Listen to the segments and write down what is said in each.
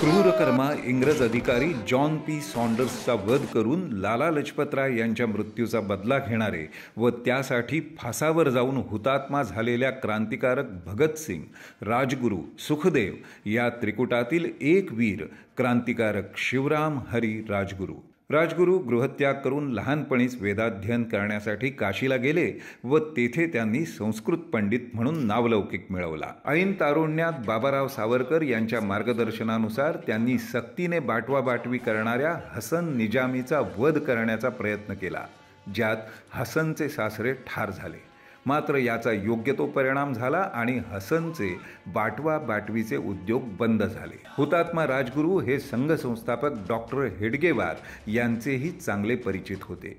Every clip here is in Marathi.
क्रूरकर्मा इंग्रज अधिकारी जॉन पी सॉन्डर्सचा वध करून लाला लजपतराय यांच्या मृत्यूचा बदला घेणारे व त्यासाठी फासावर जाऊन हुतात्मा झालेल्या क्रांतिकारक भगतसिंग, राजगुरू, सुखदेव या त्रिकुटातील एक वीर क्रांतिकारक शिवराम हरी राजगुरू गृहत्याग करून लहानपणीच वेदाध्ययन करण्यासाठी काशीला गेले व तेथे त्यांनी संस्कृत पंडित म्हणून नावलौकिक मिळवला। ऐन तारुण्यात बाबाराव सावरकर यांच्या मार्गदर्शनानुसार त्यांनी सक्तीने बाटवाबाटवी करणाऱ्या हसन निजामीचा वध करण्याचा प्रयत्न केला, ज्यात हसनचे सासरे ठार झाले। मात्र याचा योग्य तो परिणाम झाला आणि हसनचे बाटवाबाटवीचे उद्योग बंद झाले। हुतात्मा राजगुरू हे संघ संस्थापक डॉक्टर हेडगेवार यांचेही चांगले परिचित होते।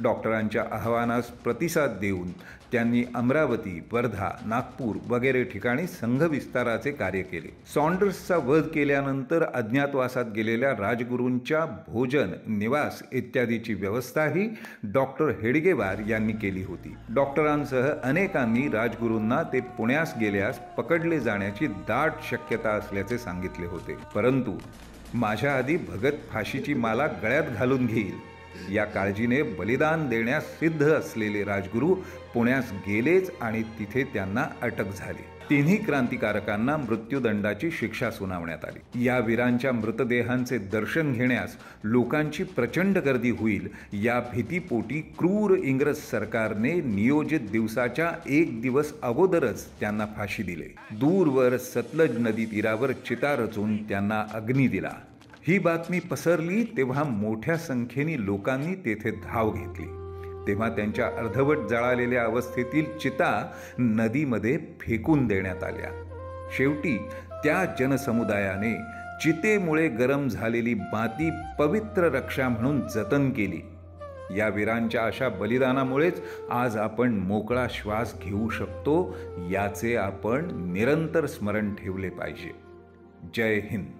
डॉक्टरांच्या आवाहनास प्रतिसाद देऊन त्यांनी अमरावती, वर्धा, नागपूर वगैरे ठिकाणी संघ विस्ताराचे कार्य केले। सॉन्डर्सचा वध केल्यानंतर अज्ञातवासात गेलेल्या राजगुरूंच्या भोजन, निवास इत्यादीची व्यवस्थाही डॉक्टर हेडगेवार यांनी केली होती। डॉक्टरांसह अनेकांनी राजगुरूंना ते पुण्यास गेल्यास पकडले जाण्याची दाट शक्यता असल्याचे सांगितले होते, परंतु माझ्या आधी भगत फाशीची माला गळ्यात घालून घेईल या काळजीने बलिदान देण्यास सिद्ध असलेले राजगुरू पुण्यास गेलेच आणि तिथे त्यांना अटक झाली। तिन्ही क्रांतिकारकांना मृत्यूदंडाची शिक्षा सुनावण्यात आली। या वीरांच्या मृतदेहांचे दर्शन घेण्यास लोकांची प्रचंड गर्दी होईल या भीतीपोटी क्रूर इंग्रज सरकारने नियोजित दिवसाच्या एक दिवस अगोदरच त्यांना फाशी दिली। दूरवर सतलज नदी तीरावर चिता रचून त्यांना अग्नी दिला। ही बातमी पसरली तेव्हा मोठ्या संख्येने लोकांनी तेथे धाव घेतली। तेव्हा त्यांच्या अर्धवट जळालेल्या अवस्थेतील चिता नदीमध्ये फेकून देण्यात आल्या। शेवटी त्या जनसमुदायाने चितेमुळे गरम झालेली माती पवित्र रक्षा म्हणून जतन केली। या वीरांच्या अशा बलिदानामुळेच आज आपण मोकळा श्वास घेऊ शकतो, याचे आपण निरंतर स्मरण ठेवले पाहिजे। जय हिंद।